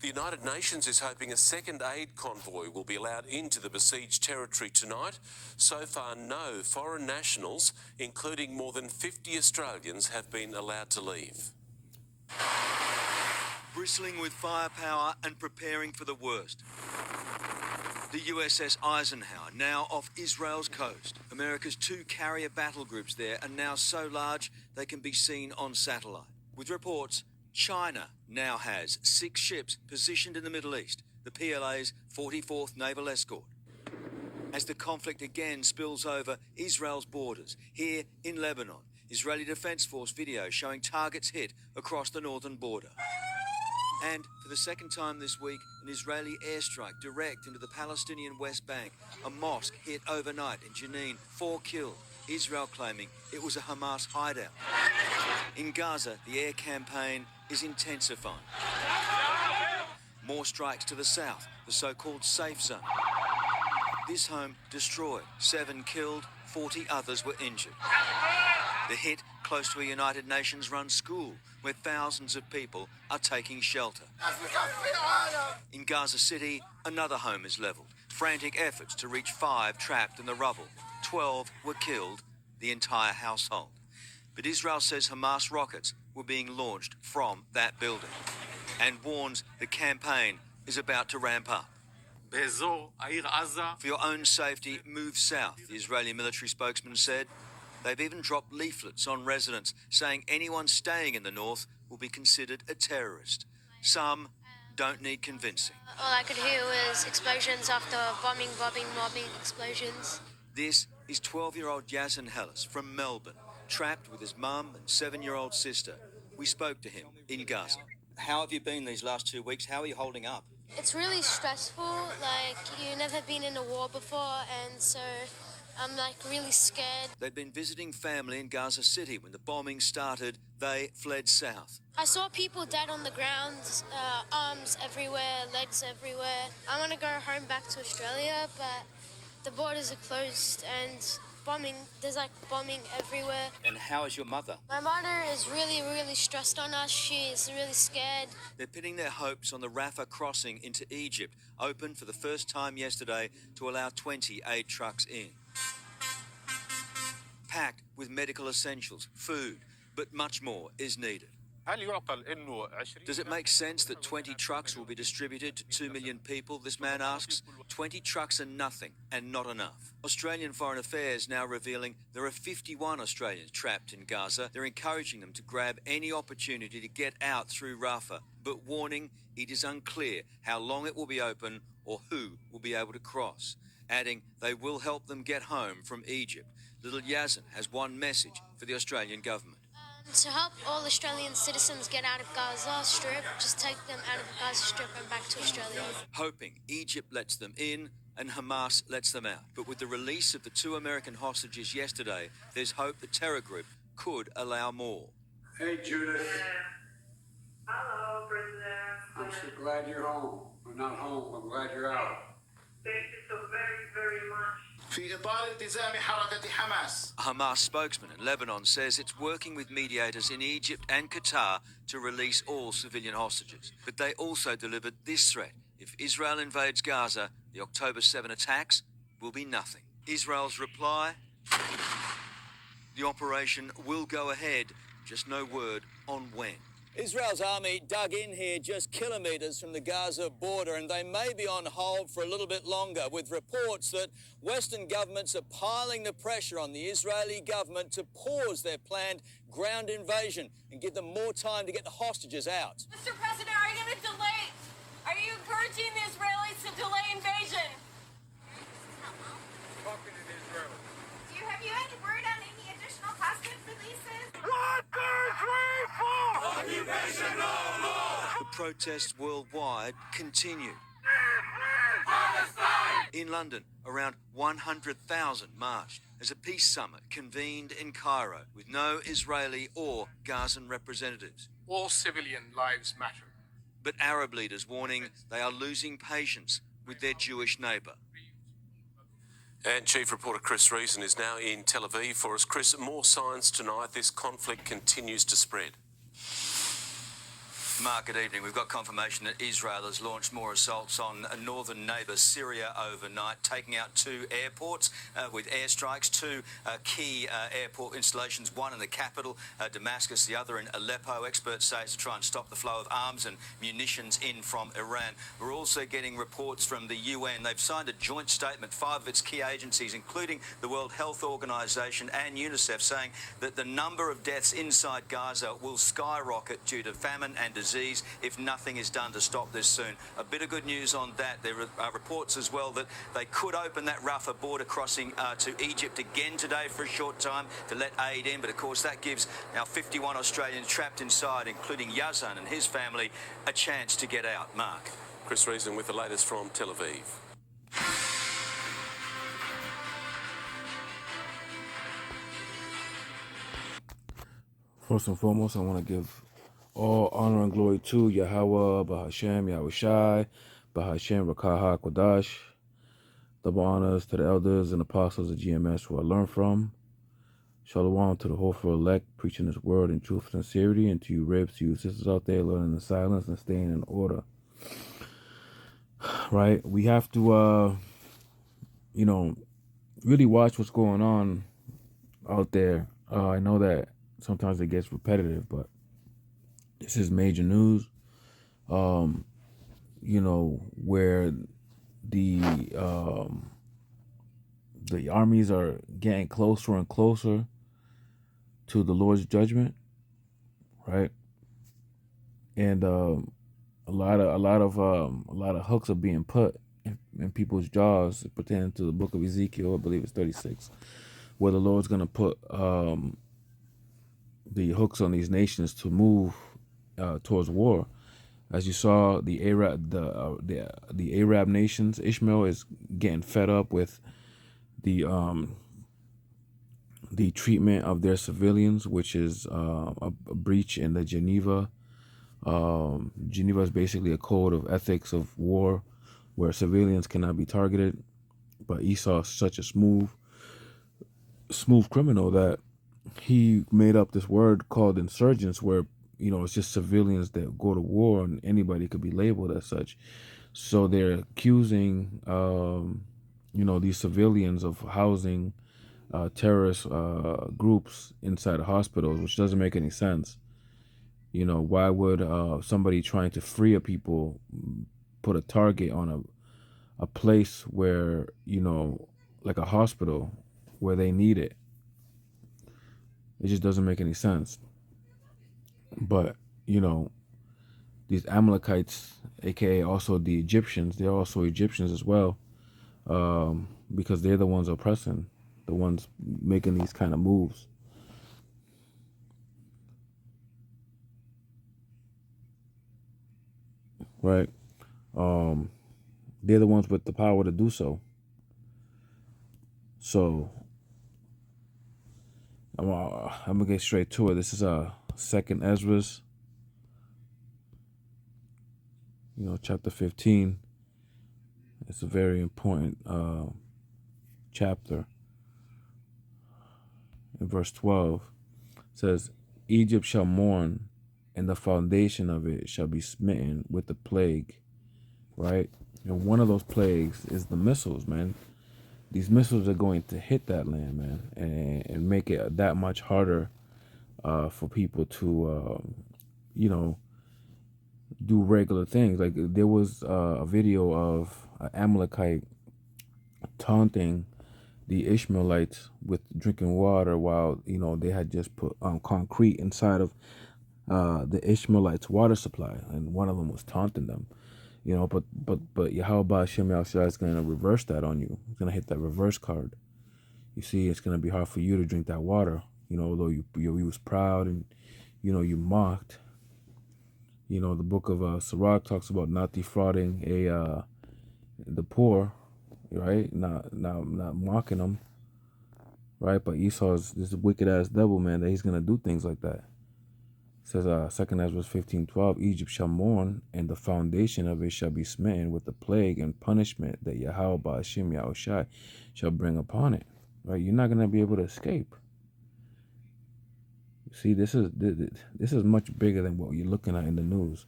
The United Nations is hoping a second aid convoy will be allowed into the besieged territory tonight. So far, no foreign nationals, including more than 50 Australians, have been allowed to leave. Bristling with firepower and preparing for the worst. The USS Eisenhower, now off Israel's coast. America's 2 carrier battle groups there are now so large they can be seen on satellite. With reports, China now has 6 ships positioned in the Middle East, the PLA's 44th Naval Escort. As the conflict again spills over Israel's borders, here in Lebanon, Israeli Defense Force video showing targets hit across the northern border. And for the second time this week, an Israeli airstrike direct into the Palestinian West Bank. A mosque hit overnight in Jenin, 4 killed. Israel claiming it was a Hamas hideout. In Gaza, the air campaign is intensifying. More strikes to the south, the so-called safe zone. This home destroyed, 7 killed, 40 others were injured. The hit close to a United Nations-run school where thousands of people are taking shelter. In Gaza City, another home is levelled. Frantic efforts to reach 5 trapped in the rubble. 12 were killed, the entire household. But Israel says Hamas rockets were being launched from that building and warns the campaign is about to ramp up. For your own safety, move south, the Israeli military spokesman said. They've even dropped leaflets on residents saying anyone staying in the north will be considered a terrorist. Some don't need convincing. All I could hear was explosions after bombing, explosions. This is 12-year-old Yazan Hellas from Melbourne, trapped with his mum and 7-year-old sister. We spoke to him in Gaza. How have you been these last 2 weeks? How are you holding up? It's really stressful. Like, you've never been in a war before, and so I'm really scared. They'd been visiting family in Gaza City when the bombing started. They fled south. I saw people dead on the ground, arms everywhere, legs everywhere. I want to go home back to Australia, but the borders are closed and there's bombing everywhere. And how is your mother? My mother is really, really stressed on us. She's really scared. They're pinning their hopes on the Rafah crossing into Egypt, opened for the first time yesterday to allow 20 aid trucks in. Packed with medical essentials, food, but much more is needed. Does it make sense that 20 trucks will be distributed to 2 million people, this man asks? 20 trucks are nothing and not enough. Australian Foreign Affairs now revealing there are 51 Australians trapped in Gaza. They're encouraging them to grab any opportunity to get out through Rafah, but warning it is unclear how long it will be open or who will be able to cross. Adding they will help them get home from Egypt. Little Yazan has one message for the Australian government. To help all Australian citizens get out of Gaza Strip, just take them out of Gaza Strip and back to Australia. Hoping Egypt lets them in and Hamas lets them out. But with the release of the 2 American hostages yesterday, there's hope the terror group could allow more. Hey, Judith. Hello, President. I'm so glad you're home. Or not home. I'm glad you're out. Thank you so very, very much. A Hamas spokesman in Lebanon says it's working with mediators in Egypt and Qatar to release all civilian hostages. But they also delivered this threat. If Israel invades Gaza, the October 7 attacks will be nothing. Israel's reply? The operation will go ahead, just no word on when. Israel's army dug in here just kilometres from the Gaza border, and they may be on hold for a little bit longer, with reports that Western governments are piling the pressure on the Israeli government to pause their planned ground invasion and give them more time to get the hostages out. Mr. President, are you going to delay? Are you encouraging the Israelis to delay invasion? Talking in Israeli. Have you any word on any additional hostage releases? 1, 2, 3, 4! Occupation no more! The protests worldwide continue. Palestine! In London, around 100,000 marched as a peace summit convened in Cairo with no Israeli or Gazan representatives. All civilian lives matter. But Arab leaders warning they are losing patience with their Jewish neighbour. And Chief Reporter Chris Reason is now in Tel Aviv for us. Chris, more signs tonight this conflict continues to spread. Mark, good evening. We've got confirmation that Israel has launched more assaults on a northern neighbour, Syria, overnight, taking out 2 airports with airstrikes, 2 key airport installations, one in the capital, Damascus, the other in Aleppo. Experts say it's to try and stop the flow of arms and munitions in from Iran. We're also getting reports from the UN. They've signed a joint statement, 5 of its key agencies, including the World Health Organization and UNICEF, saying that the number of deaths inside Gaza will skyrocket due to famine and disease if nothing is done to stop this soon. A bit of good news on that. There are reports as well that they could open that Rafah border crossing to Egypt again today for a short time to let aid in, but of course that gives our 51 Australians trapped inside, including Yazan and his family, a chance to get out. Mark. Chris Reason with the latest from Tel Aviv. First and foremost, I want to give all honor and glory to Yahweh, Bahashem, Yahweh Shai, Bahashem, Rakah HaKodash. Double honors to the elders and apostles of GMS who I learned from. Shalom to the hopeful elect, preaching His word in truth and sincerity, and to you ribs, to you sisters out there learning in silence and staying in order. Right? We have to, really watch what's going on out there. I know that sometimes it gets repetitive, but this is major news, where the armies are getting closer and closer to the Lord's judgment, right? And a lot of hooks are being put in people's jaws pertaining to the book of Ezekiel, I believe it's 36, where the Lord's going to put the hooks on these nations to move towards war. As you saw, the Arab nations, Ishmael is getting fed up with the treatment of their civilians, which is a breach in the Geneva. Geneva is basically a code of ethics of war where civilians cannot be targeted. But Esau is such a smooth criminal that he made up this word called insurgents, where it's just civilians that go to war and anybody could be labeled as such. So they're accusing these civilians of housing terrorist groups inside of hospitals, which doesn't make any sense. Why would somebody trying to free a people put a target on a place where, like a hospital where they need it? It just doesn't make any sense. But, these Amalekites, aka also the Egyptians, they're also Egyptians as well, because they're the ones oppressing, the ones making these kind of moves. Right? They're the ones with the power to do so. So, I'm gonna get straight to it. This is Second Ezra's, chapter 15. It's a very important chapter. In verse 12, it says, Egypt shall mourn, and the foundation of it shall be smitten with the plague. Right? And one of those plagues is the missiles, man. These missiles are going to hit that land, man, and make it that much harder for people to, do regular things. Like there was a video of an Amalekite taunting the Ishmaelites with drinking water while, they had just put concrete inside of the Ishmaelites' water supply, and one of them was taunting them. But Yahweh Hashem Yahushua is going to reverse that on you. It's going to hit that reverse card. You see, it's going to be hard for you to drink that water. Although you was proud and, you mocked. The book of Sirach talks about not defrauding the poor, right? Not mocking them, right? But Esau's this wicked ass devil, man, that he's going to do things like that. It says, 2 Ezra 15:12, Egypt shall mourn, and the foundation of it shall be smitten with the plague and punishment that Yahweh Ba'ashim Yahushai shall bring upon it. Right? You're not going to be able to escape. See, this is much bigger than what you're looking at in the news.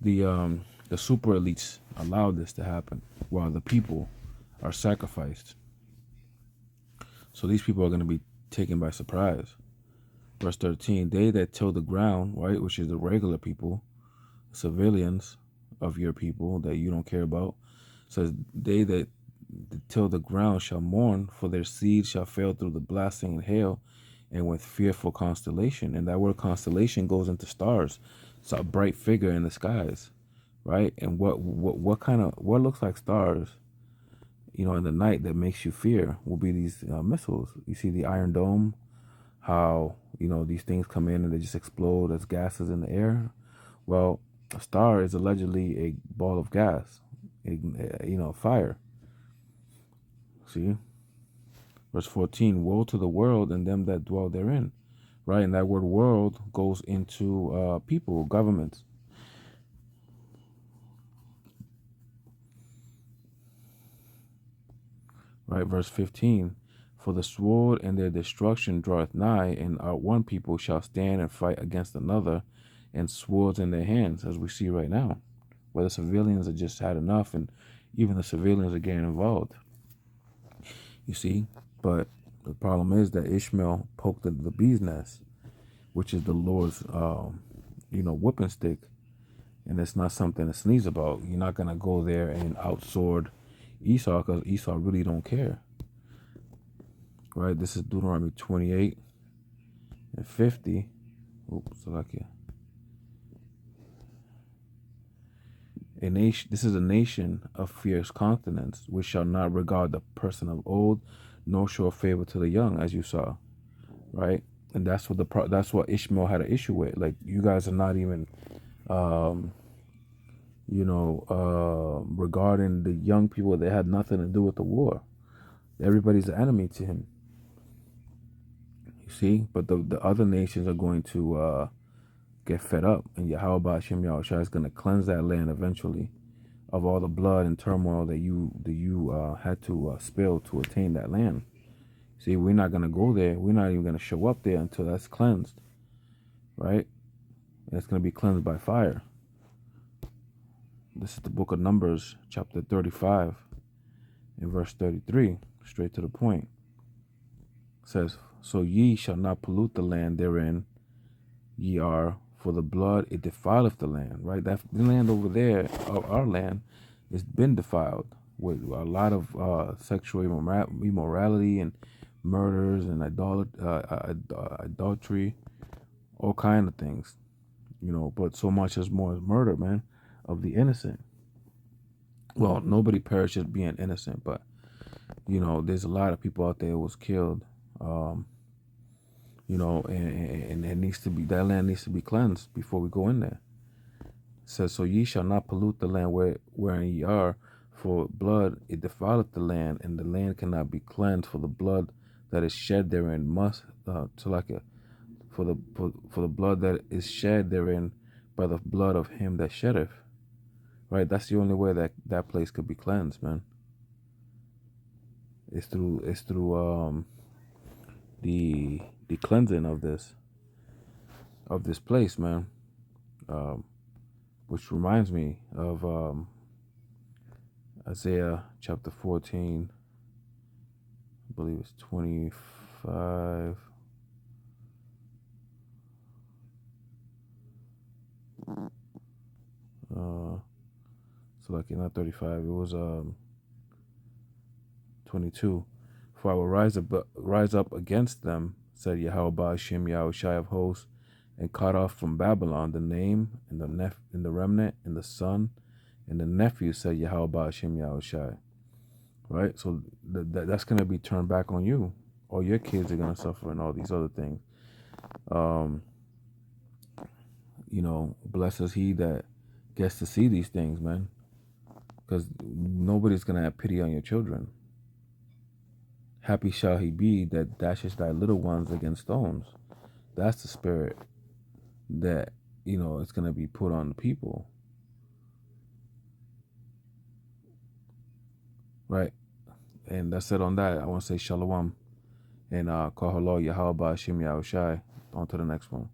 The super elites allowed this to happen, while the people are sacrificed. So these people are going to be taken by surprise. Verse 13, they that till the ground, right, which is the regular people, civilians of your people that you don't care about, says they that till the ground shall mourn, for their seed shall fail through the blasting and hail, and with fearful constellation. And that word constellation goes into stars. It's a bright figure in the skies, right? And what looks like stars, you know, in the night that makes you fear will be these missiles. You see the Iron Dome, how, you know, these things come in and they just explode as gases in the air. Well, a star is allegedly a ball of gas, you know, fire. See? Verse 14, woe to the world and them that dwell therein. Right? And that word world goes into people, governments. Right? Verse 15, for the sword and their destruction draweth nigh, and our one people shall stand and fight against another, and swords in their hands, as we see right now. Where the civilians have just had enough, and even the civilians are getting involved. You see? But the problem is that Ishmael poked at the bee's nest, which is the Lord's, you know, whipping stick. And it's not something to sneeze about. You're not going to go there and outsword Esau, because Esau really don't care. Right? This is Deuteronomy 28 and 50. Oops, Salakia. This is a nation of fierce countenance, which shall not regard the person of old, nor show favor to the young, as you saw, right? And that's what Ishmael had an issue with. Like, you guys are not even, regarding the young people that had nothing to do with the war. Everybody's an enemy to him. You see, but the other nations are going to get fed up, and Yahweh Hashem Yahushua is going to cleanse that land eventually of all the blood and turmoil that you had to spill to attain that land. See, we're not going to go there. We're not even going to show up there until that's cleansed, right? And it's going to be cleansed by fire. This is the book of Numbers, chapter 35, and verse 33, straight to the point. It says, so ye shall not pollute the land therein ye are, for the blood it defileth the land, right? That the land over there, our land, has been defiled with a lot of sexual immorality and murders and idolatry, all kind of things, you know. But so much as more is murder, man, of the innocent. Well, nobody perishes being innocent, but you know, there's a lot of people out there who was killed. You know, and it needs to be, that land needs to be cleansed before we go in there. It says, so ye shall not pollute the land wherein ye are, for blood it defileth the land, and the land cannot be cleansed, for the blood that is shed therein must for the blood that is shed therein by the blood of him that sheddeth. Right? That's the only way that place could be cleansed, man. It's through the cleansing of this place, man. Which reminds me of Isaiah chapter 14, I believe it's 25. So like not 35, it was 22. For I will rise up against them, said Yahweh Hashem Yahushai of hosts, and cut off from Babylon the name and the remnant and the son and the nephew, said Yahweh Hashem Yahushai. Right? So that's going to be turned back on you. All your kids are going to suffer and all these other things. You know, blessed is he that gets to see these things, man. Because nobody's going to have pity on your children. Happy shall he be that dashes thy little ones against stones. That's the spirit that, you know, it's going to be put on the people. Right? And that's it on that. I want to say shalom and call hello Yahweh Shem Yahushai. On to the next one.